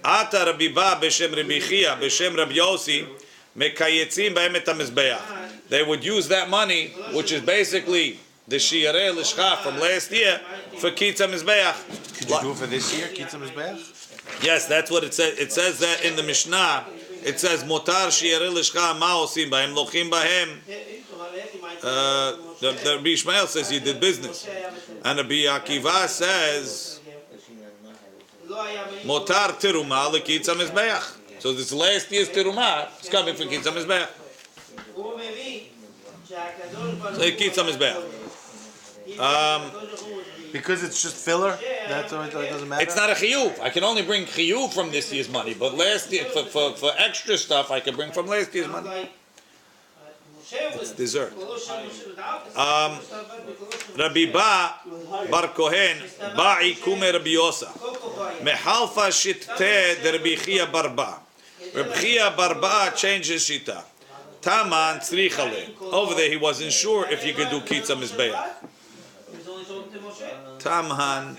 Ata Rabbi Ba b'shem Rabbi Chia b'shem Rabbi Yossi mekayetzim b'hem et hamizbeach. They would use that money, which is basically the shiarei lishcha from last year, for kitza mizbeach. Could you do it for this year? Kitza Mizbeach? Yes, that's what it says. It says that in the Mishnah. It says motar shiarei lishcha ma osim bahem lochim bahem. The Rabbi Ishmael says he did business, and Rabbi Akiva says motar teruma lekitza mizbeach. So this last year's teruma is coming for kitza mizbeach. So kitza mizbeach. Because it's just filler? That's why it doesn't matter? It's not a chiyuv. I can only bring chiyuv from this year's money, but last year for extra stuff I can bring from last year's money. It's dessert. Rabbi Ba Bar Kohen Ba'i Kume Rabbi Yosa Mehalfa Shitte de Rabbi Chia Barba. Rabbi Chia Barba changed his shita. Taman Tzrichale. Over there he wasn't sure if you could do kitza mizbeach. Tamhan.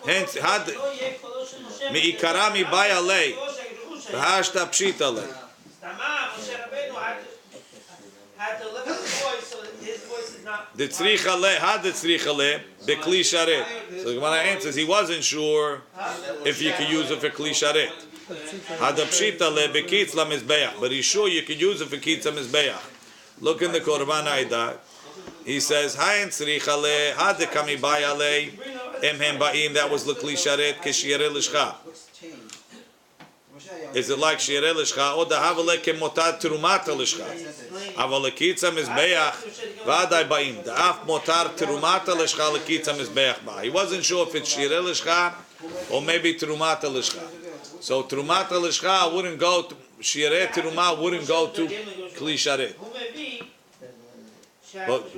Hence, had mi'ikara mi'bay alei, v'hashta pshit alei. The tzrich alei, had the tzrich alei, bekli sharet. So the Gemara answers, he wasn't sure if you could use it for kli sharet. Had the pshit alei bekitz la mizbeach, but he's sure you could use it for kitza mizbeach. Look in the Korban Aidah. He says, "Hayin tzrichale had the kami bayale emhem ba'im." That was l'kli sharet k'shirei l'shcha. Is it like shirei l'shcha or the havale kemotat terumata l'shcha? Aval lekitza mizbeach v'adai ba'im. The af motar terumata l'shcha lekitza mizbeach ba. He wasn't sure if it's shirei l'shcha or maybe terumata l'shcha. So terumata l'shcha wouldn't go to shirei teruma wouldn't go to kli sharet. But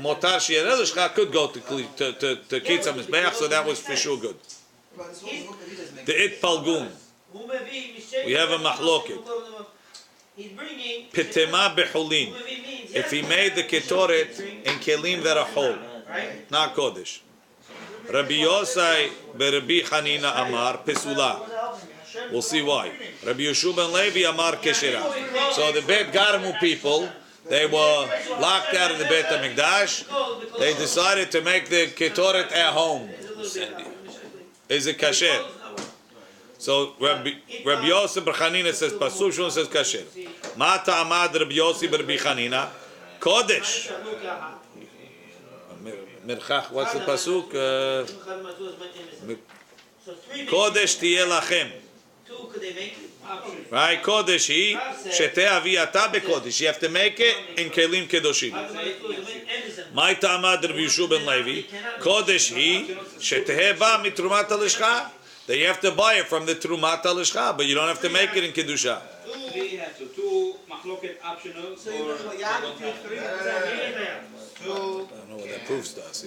motar shiarei l'shcha could go to kitza mizbeach, so that was for sure good. The it palgun. We have a mahloket. Pitema behulin. If he made the ketoret in kelim that are whole, not kodesh. Rabbi Yosai beRabbi Hanina Amar pesula. We'll see why. Rabbi Yeshua ben Levi Amar keshera. So the Bet Garmu people, they were locked out of the Beit HaMikdash. They decided to make the ketoret at home. Is it kasher? So Rabbi Yosef bar Chanina says pasuk, Shmuel says kasher. Ma ta'amad Rabbi Yosef bar Chanina? Kodesh. Mirchach, what's the pasuk? Kodesh tiyeh lachem. Right, Kodesh he shete aviyata bekodesh. You have to make it in kelim kedoshim. My ta'amad Rabbi Yeshua ben Levi. Kodesh he shete ba mitrumat alishcha. That you have to buy it from the trumat alishcha, but you don't have to make it in kedusha. Two machloket optional. I don't know what that proves to us.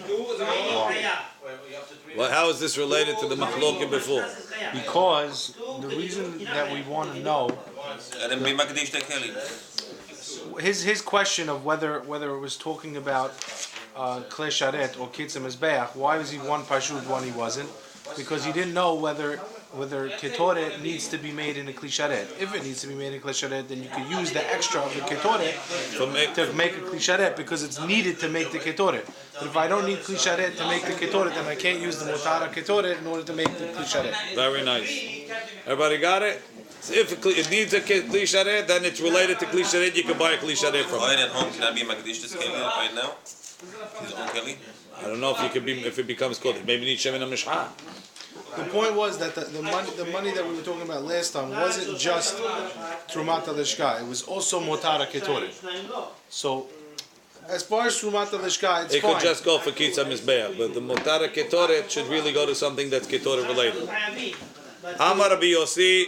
Well, how is this related to the machloket before? Because the reason that we want to know his question of whether it was talking about Klei Sharet or Kitzur Mizbeach, why was he one Pashut, one he wasn't? Because he didn't know whether Ketoret needs to be made in a Kli Sharet. If it needs to be made in a Kli Sharet, then you could use the extra of the Ketoret to make a Kli Sharet because it's needed to make the Ketoret. But if I don't need Kli Sharet to make the Ketoret, then I can't use the Mutara Ketoret in order to make the Kli Sharet. Very nice. Everybody got it? So if it needs a Kli Sharet, then it's related to Kli Sharet. You can buy a Kli Sharet from Oil it. at home, can I be Magdish this Keli right now? His own Keli? I don't know if it becomes called. Maybe need Shemin HaMishcha. The point was that the money that we were talking about last time wasn't just Trumat al-Lishka, it was also Motara Ketoret. So, as far as Trumat al-Lishka, it's It fine. could just go for Kitzur Mizbeach, but the Motara Ketoret should really go to something that's Ketoret related. Amar Rabbi Yossi,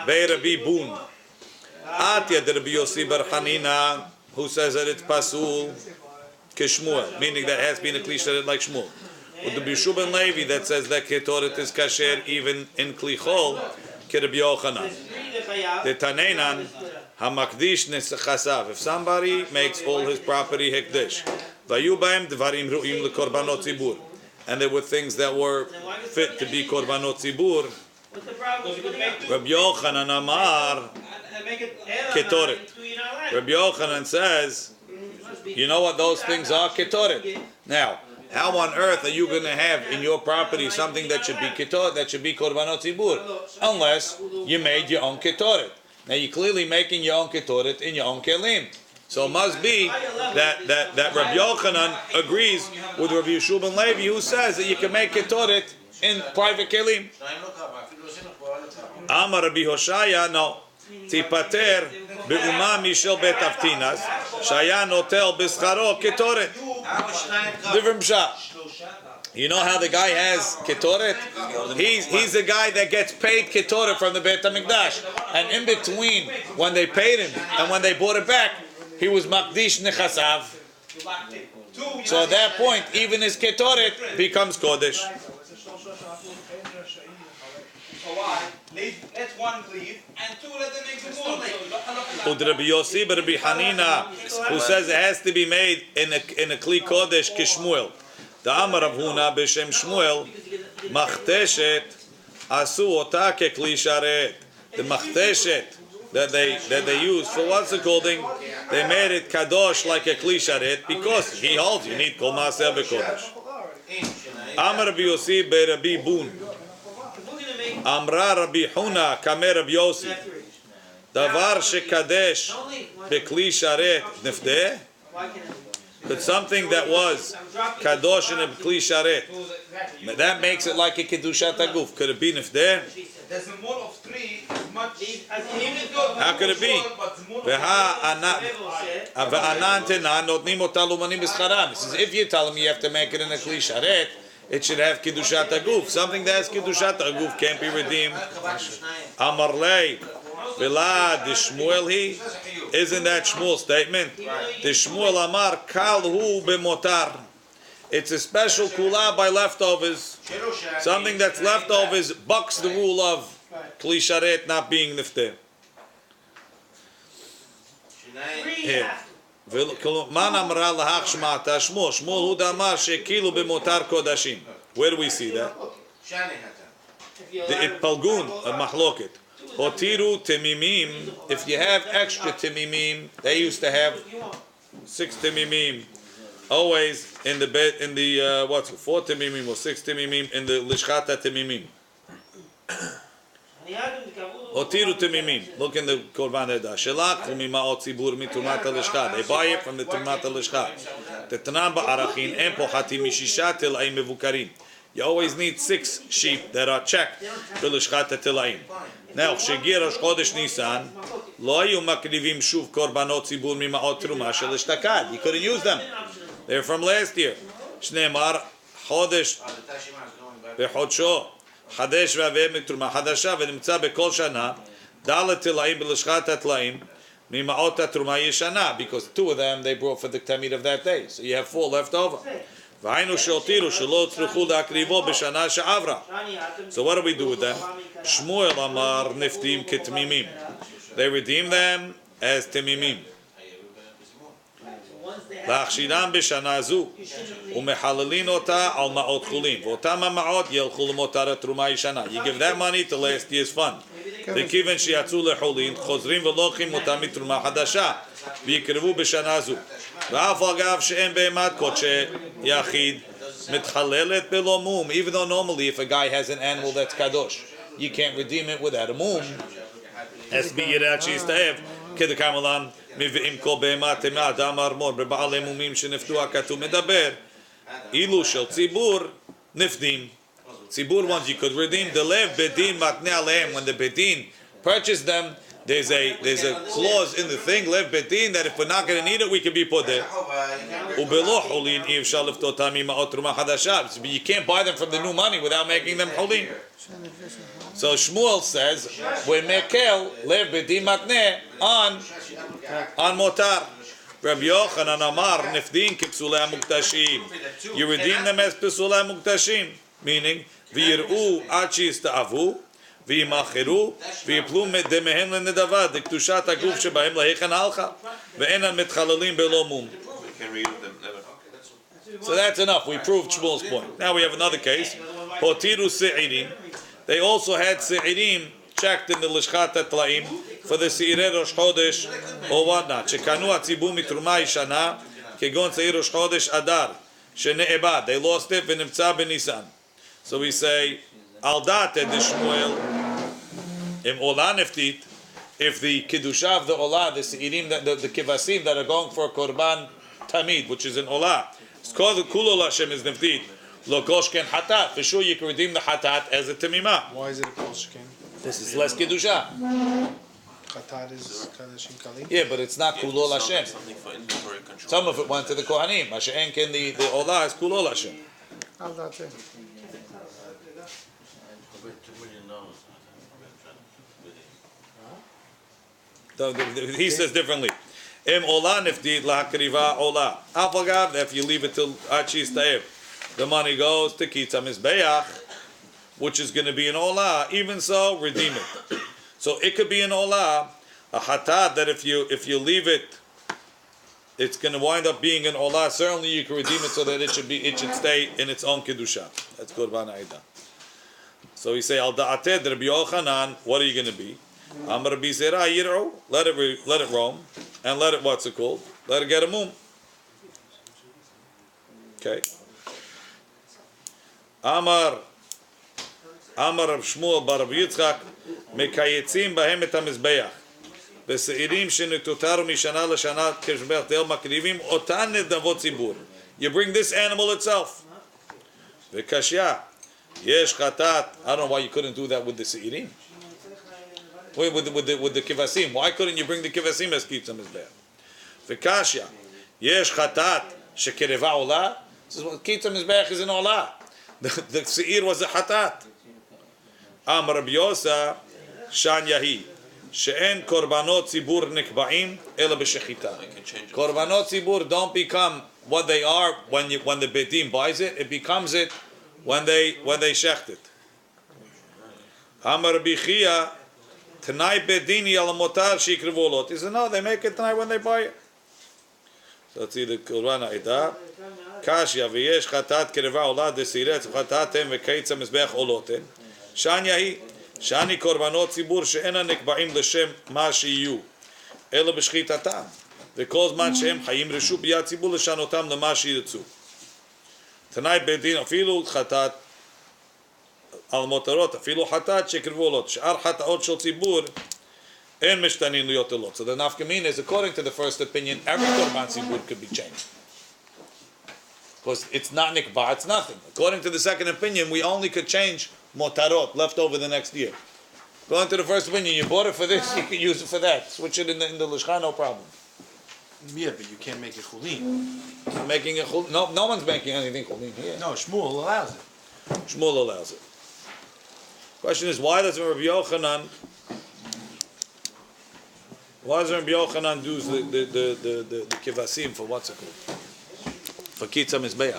Bei Rabbi Bun. Atya de Rabbi Yossi bar Hanina, who says that it's Pasul Kishmuel, meaning that it has been a Kli Sharet like Shmuel. With the Bishub and Levi that says that Ketoret is kasher even in Kli Chol, Rabbi Yochanan. The Taneinan, Hamakdish Nesachasav. If somebody makes all his property Hekdesh, Vayu Baim Dvarim Ru'im LeKorbanot Tzibur, and there were things that were fit to be Korbanot Tzibur, Rabbi Yochanan Amar Ketoret. Rabbi Yochanan says, you know what those things are? Ketoret. Now, how on earth are you going to have in your property something that should be ketoret, that should be korbanot zibur, unless you made your own ketoret? Now you're clearly making your own ketoret in your own kelim. So it must be that Rabbi Yochanan agrees with Rabbi Yeshua ben Levi, who says that you can make ketoret in private kelim. Amar Rabbi Hoshaya, no. Tipater be'uma mishel bet avtinas shaya notel b'scharo ketoret. Different pshat. You know how the guy has ketoret? He's the guy that gets paid ketoret from the Beit HaMikdash, and in between when they paid him and when they bought it back, he was makdish nechasav. So at that point, even his ketoret becomes kodesh. Let one leave, and two let them make the more. Ud Rabbi Yossi bar Rabbi Hanina, who says it has to be made in a kli kodesh kishmuel. The Amar Rav Huna b'shem Shmuel machteshet asu ota kekli sharet. The machteshet that they use for what's it called? They made it kadosh like a kli sharet because he holds you need kol maaser b'kodesh. Amar Rabbi Yossi bar Rabbi Bun. Amra Rabbi Huna kamer Rabbi Yossi. Davar shekadesh bekli sharet nefdeh. But something that was kadosh in a kli sharet, that makes it like a kedushat aguf. Could it be nefdeh? There's a more of three, much. How could it be? He says, if you tell him you have to make it in a kli sharet, it should have kedushat aguf. Something that has kedushat aguf can't be redeemed. Amar lei v'la d'Shmuel he. Isn't that Shmuel's statement? D'Shmuel amar kal hu b'motar. It's a special kula by leftovers. Something that's leftovers bucks the rule of kli sharet not being nifteh. Here. Man amra lahach shmata Shmuel. Shmuel hu damar shekilu b'motar kodashim. Where do we see that? The Palgun of Mahloket. Hotiru timimim. If you have extra timimim, they used to have 6 timimim. Always in the bed, in the 4 timimim or 6 timimim in the lishchata timimim. Hotiru timimim. Look in the Korban Edah. Shelach u'mima'ot tzibur mitrumat lishcha. They buy it from the trumat lishcha. Tetanam ba'arachin en pochatim mishisha til'aim mevukarim. You always need 6 sheep that are checked for lishchata til'aim. Now, shegier Rosh Chodesh Nisan, lo hayu makrivim shuv korbanot tzibur mima'ot truma shel ishtakad. You couldn't use them. They're from last year. Shneimar Chodesh bechodsho. Hadesh v'aveh mitruma hadasha v'nimtza bekol shana dalet tilaim b'lishchat atlaim mima'ot truma yeshana, because 2 of them they brought for the tamid of that day, so you have 4 left over. V'hainu she'otiru shelo tzruchu la'akrivo b'shana she'avra. So what do we do with them? Shmuel amar niftim ketmimim. They redeem them as timimim. להכשירם בשנה זו, ומחללין אותה על מעות חולין, ואותם המעות ילכו למותר התרומה הישנה. You give that money to last year's fund. וכיוון שיצאו לחולין, חוזרים ולוקחים אותם מתרומה חדשה, ויקרבו בשנה זו. ואף אגב שאין בהמת קודשי יחיד, מתחללת בלא מום, even though normally if a guy has an animal that's kadosh, you can't redeem it without a mum. has to be yirat sheista'ev, כדקמלן, מביאים כל בהמה טמאה, דם ארמון, בבעלי מומים שנפתו הכתוב מדבר, אילו של ציבור נפדים. Tzibur ones you could redeem. The lev bedin matne alehem. When the bedin purchased them, there's a clause in the thing lev bedin that if we're not going to need it, we can be put there. Ubelo holin if shalif totami ma'ot truma hadashah. But you can't buy them from the new money without making them holin. So Shmuel says we mekel lev bedin matne on motar. Rabbi Yochanan Amar nifdin kipsulei muktashim. You redeem them as psulei muktashim, meaning ויראו עד שיסתאבו וימאחרו ויפלו דמיהם לנדבה דקדושת הגוף שבהם להיכן הלכה ואינן מתחללים בלא מום. So that's enough. We proved Shmuel's point. Now we have another case. Hotiru se'irim. They also had se'irim checked in the Lishchat HaTlaim for the se'irei Rosh Chodesh or whatnot. Shekanu hatzibur mitruma yishana kegon se'ir Rosh Chodesh Adar shene'ebad. They lost it v'nimtza b'Nisan. So we say, al date de Shmuel, im olah neftit, if the kiddusha of the olah, the seirim, the kivasim that are going for korban tamid, which is an olah, it's called the kulol Hashem is neftit, lo koshken hatat. For sure you can redeem the hatat as a tamimah. Why is it a koshken? This is less kiddusha. Chatat is kadashim kalim. Yeah, but it's not kulol Hashem. Some of it went to the kohanim. Mashen ken the olah is kulol Hashem. Al date. He says differently. Im olah nifdid lahakriva olah. Afagav, if you leave it till achis taib, the money goes to kitza mizbeach, which is going to be an olah. Even so, redeem it. So it could be an olah, a hatat that if you leave it, it's going to wind up being an olah. Certainly, you can redeem it so that it should stay in its own kedusha. That's korban aidah. So we say al da'ated Rabbi Yochanan. What are you going to be? Amar Rabbi Zera yir'u. Let it roam, and let it what's it called? Let it get a mum. Okay. Amar Rav Shmuel bar Rabbi Yitzchak mekayetzim bahem et hamizbeach. בסעירים שנתותרו משנה לשנה כשמח דל מקריבים אותן נדבות ציבור. You bring this animal itself. וקשיא, יש חטאת. I don't know why you couldn't do that with the סעירים. With the kivasim. Why couldn't you bring the kivasim as kitza mizbeach? וקשיא, יש חטאת שקרבה עולה. kitza mizbeach is an עולה. The סעיר was a חטאת. אמר רבי יוסי, שן יהי. שאין קורבנות ציבור נקבעים אלא בשחיטה. קורבנות ציבור don't become what they are when the bedim buys it. It becomes it when they shecht it. Amar Rabbi Chia, tonight bedini al motar shikrevu lot. He said no, they make it tonight when they buy it. So let's see the korban aidah. Kashya v'yesh chatat kereva olah desiret chatatem v'keitza mizbeach oloten. Shanya hi. שאני קורבנות ציבור שאינם נקבעים לשם מה שיהיו, אלא בשחיטתם, וכל זמן שהם חיים רשו ביד ציבור לשנותם למה שירצו. תנאי בית דין אפילו חטאת על מותרות, אפילו חטאת שקרבו lot. שאר חטאות של ציבור אין משתנים להיות lot. So the nafkamin is, according to the first opinion, every korban tzibur could be changed. Because it's not nikba, it's nothing. According to the second opinion, we only could change motarot left over the next year. Going to the first opinion, you bought it for this, you can use it for that. Switch it in the lishcha, no problem. Yeah, but you can't make it chulin. Making a chulin? No one's making anything chulin here. No, Shmuel allows it. Shmuel allows it. Question is, why doesn't Rabbi Yochanan do the kivasim for what's it called? For kitza mizbeach?